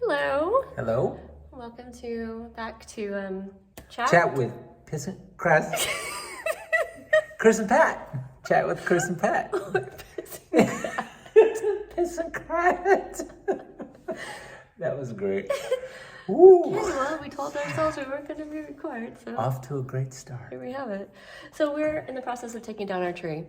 Hello. Hello? Welcome back to chat. Chat with Chris and Pat. Chat with Chris and Pat. Piss and Pat. That was great. Woo. Okay, well, we told ourselves we weren't going to re-record, so Off to a great start. here we have it. So we're in the process of taking down our tree,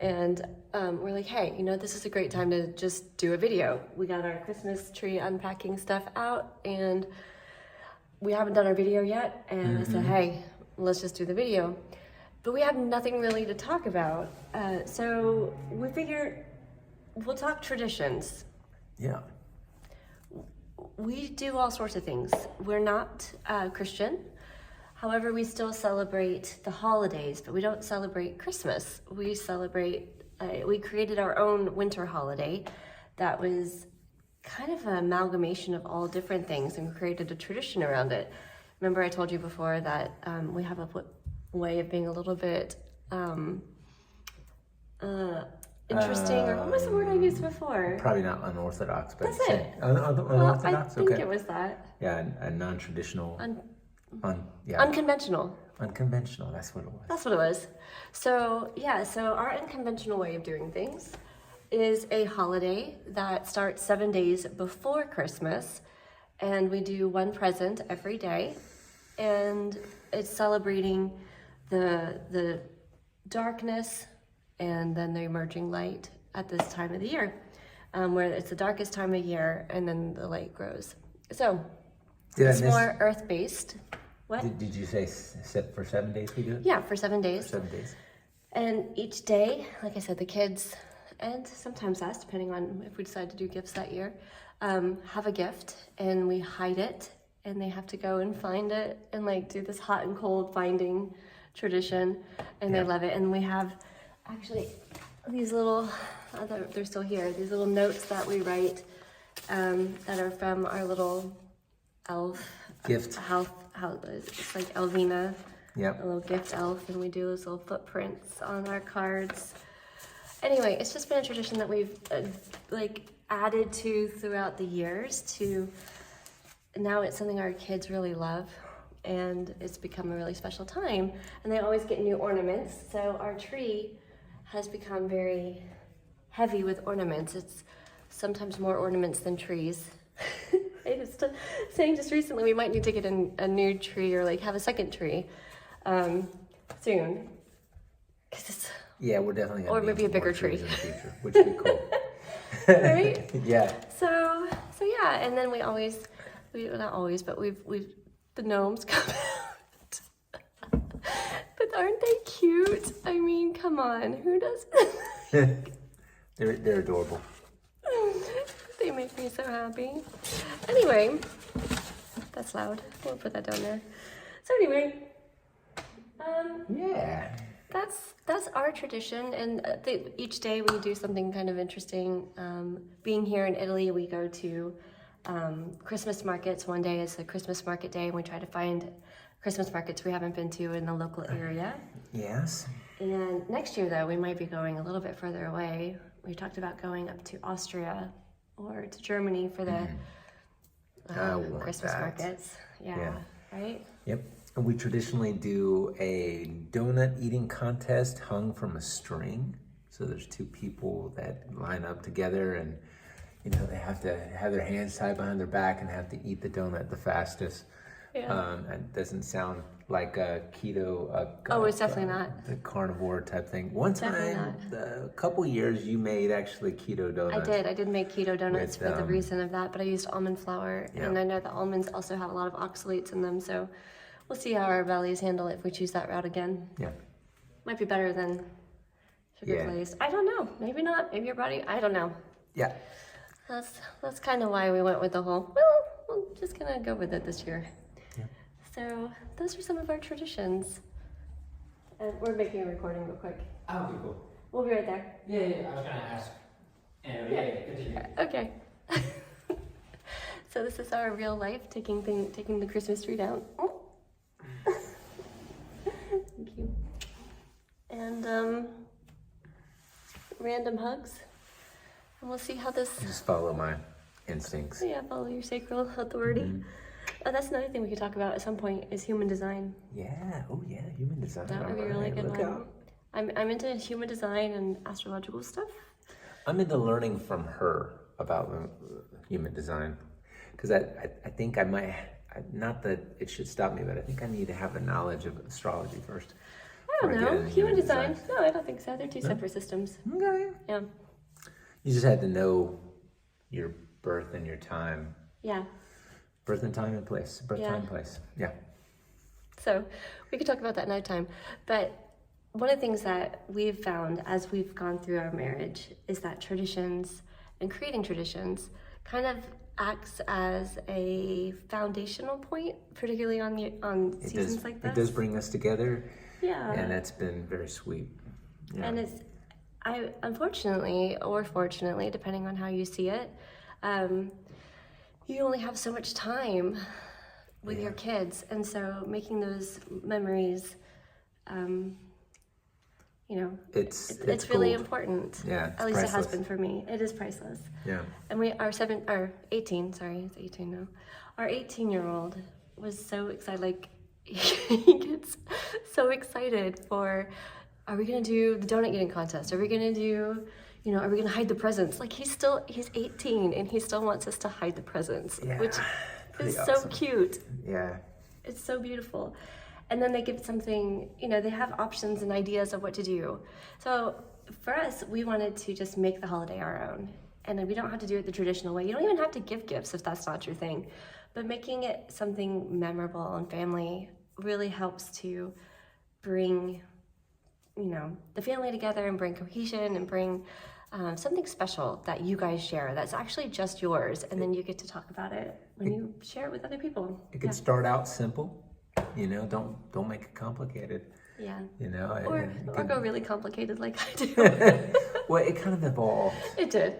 and we're like, hey, this is a great time to just do a video. We got our Christmas tree unpacking stuff out, and we haven't done our video yet, and I said, hey, let's just do the video. But we have nothing really to talk about, so we figure we'll talk traditions. Yeah. We do all sorts of things. We're not Christian. However, we still celebrate the holidays, but we don't celebrate Christmas. We created our own winter holiday that was kind of an amalgamation of all different things and created a tradition around it. Remember I told you before that we have a way of being a little bit interesting, or what was the word I used before? Probably not unorthodox, but That's it. Unorthodox. Well, I think okay. it was that. Yeah, a non-traditional. Unconventional. Unconventional. That's what it was. That's what it was. So our unconventional way of doing things is a holiday that starts 7 days before Christmas, and we do one present every day, and it's celebrating the darkness and then the emerging light at this time of the year, where it's the darkest time of year and then the light grows. So it's more earth-based. What? Did you say for 7 days we do it? Yeah, for 7 days. For 7 days. And each day, like I said, the kids, and sometimes us, depending on if we decide to do gifts that year, have a gift, and we hide it, and they have to go and find it, and do this hot and cold finding tradition, and they love it. And we have actually these little, they're still here, these little notes that we write that are from our little elf Gift. It's like Elvina. Yep. A little gift elf, and we do those little footprints on our cards. Anyway, it's just been a tradition that we've added to throughout the years. Now it's something our kids really love, and it's become a really special time. And they always get new ornaments, so our tree has become very heavy with ornaments. It's sometimes more ornaments than trees. I was saying just recently we might need to get a new tree, or have a second tree soon. Yeah, we're definitely gonna or maybe a bigger tree in the future, which would be cool. Right? Yeah. So yeah, and then not always, but we've the gnomes come out. But aren't they cute? I mean, come on, who doesn't? They're adorable. They make me so happy. Anyway, that's loud. We'll put that down there. So anyway, Yeah. that's our tradition, and each day we do something kind of interesting. Being here in Italy, we go to Christmas markets. One day is the Christmas market day, and we try to find Christmas markets we haven't been to in the local area. Yes. And next year, though, we might be going a little bit further away. We talked about going up to Austria or to Germany for the Christmas markets. Yeah, right? Yep. And we traditionally do a donut eating contest hung from a string. So there's two people that line up together, and they have to have their hands tied behind their back and have to eat the donut the fastest. Yeah. It doesn't sound like a keto. It's definitely not. The carnivore type thing. One Definitely time, a couple years, you made actually keto donuts. I did make keto donuts for the reason of that, but I used almond flour, and I know the almonds also have a lot of oxalates in them, so we'll see how our bellies handle it if we choose that route again. Yeah. Might be better than sugar glazed. I don't know. Maybe not. Maybe your body. I don't know. Yeah. That's kind of why we went with the whole, we're just going to go with it this year. Yeah. So those are some of our traditions. And we're making a recording real quick. Okay, cool. We'll be right there. Yeah, I was gonna ask. Continue. Okay. So this is our real life, taking the Christmas tree down. Oh. Thank you. And random hugs. And we'll see how this... Just follow my instincts. Yeah, follow your sacral authority. Mhm. That's another thing we could talk about at some point is human design. Yeah. Oh yeah. Human design. That would be a really Alright, good look one. out. I'm into human design and astrological stuff. I'm into learning from her about human design, because I think I might, not that it should stop me, but I think I need to have a knowledge of astrology first. I don't before I get know. into Human design? No, I don't think so. They're two No? separate systems. Okay. Yeah. You just had to know your birth and your time. Yeah. Birth and time and place. Birth, Yeah. time, place. Yeah. So we could talk about that another time. But one of the things that we've found as we've gone through our marriage is that traditions and creating traditions kind of acts as a foundational point, particularly on seasons like this. It does bring us together, Yeah. and that's been very sweet. Yeah. And I unfortunately or fortunately, depending on how you see it, you only have so much time with your kids, and so making those memories, it's really gold. important. Yeah, it's At least it has priceless. been for me. It is priceless. Yeah. And our 18, sorry, it's 18 now. Our 18-year-old was so excited, like he gets so excited for, are we gonna do the donut eating contest? Are we gonna do, are we gonna hide the presents? Like he's 18 and he still wants us to hide the presents, Yeah, which pretty is so awesome. cute. Yeah. It's so beautiful. And then they give something, they have options and ideas of what to do. So for us, we wanted to just make the holiday our own. And then we don't have to do it the traditional way. You don't even have to give gifts if that's not your thing. But making it something memorable and family really helps to bring, the family together and bring cohesion and bring something special that you guys share that's actually just yours. And then you get to talk about it when you share it with other people. It could start out simple, don't make it complicated. Yeah. Or Or go really complicated like I do. Well, it kind of evolved. It did.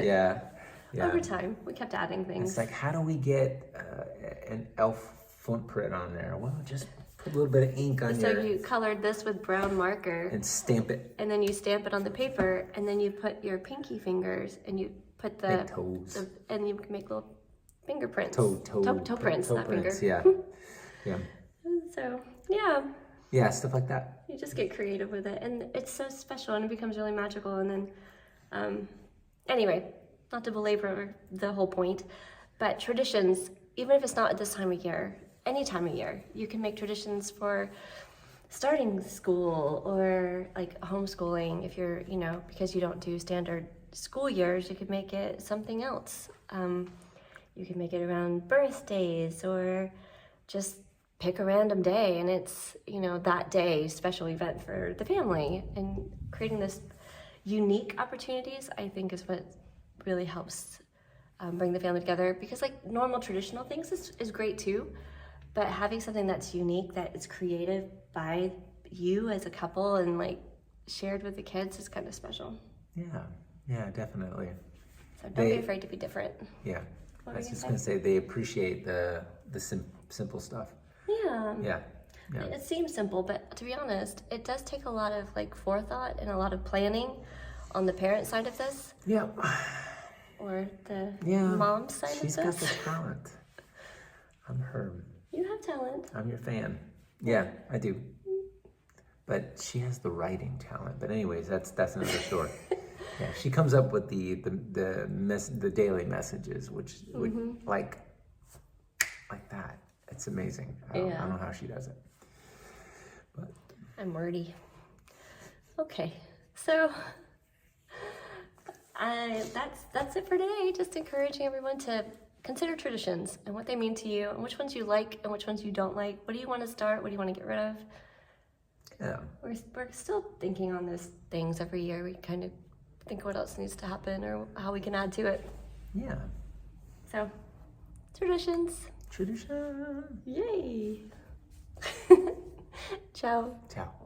Yeah. Over time, we kept adding things. It's like, how do we get an elf footprint on there? Well, just put a little bit of ink on So your you colored this with brown marker, and stamp it. and then you stamp it on the paper, and then you put your pinky fingers, and you put Make toes. and you make little fingerprints. Toe prints, not prints, finger. Yeah. So yeah, Yeah, stuff like that. you just get creative with it, and it's so special, and it becomes really magical. And then, anyway, not to belabor the whole point, but traditions, even if it's not at this time of year, any time of year, you can make traditions for starting school or like homeschooling. If you're, because you don't do standard school years, you could make it something else. You can make it around birthdays or just pick a random day and it's, that day special event for the family. And creating this unique opportunities, I think, is what really helps bring the family together, because like normal traditional things is great too, but having something that's unique, that is created by you as a couple and like shared with the kids is kind of special. Yeah, definitely. So don't be afraid to be different. Yeah, What I were was you just gonna gonna say they appreciate the simple stuff. Yeah. Yeah. It seems simple, but to be honest, it does take a lot of like forethought and a lot of planning on the parent side of this Yeah. or the Yeah. mom side She's of got the this. talent. I'm her. You have talent. I'm your fan. Yeah, I do. But she has the writing talent. But anyways, that's another story. Yeah, she comes up with the daily messages, which like that. It's amazing. I don't know how she does it. But I'm wordy. Okay, so that's it for today. Just encouraging everyone to consider traditions and what they mean to you, and which ones you like and which ones you don't like. What do you want to start? What do you want to get rid of? yeah, We're still thinking on those things every year. We kind of think what else needs to happen or how we can add to it. yeah. So, traditions. Tradition. Yay! Ciao. Ciao.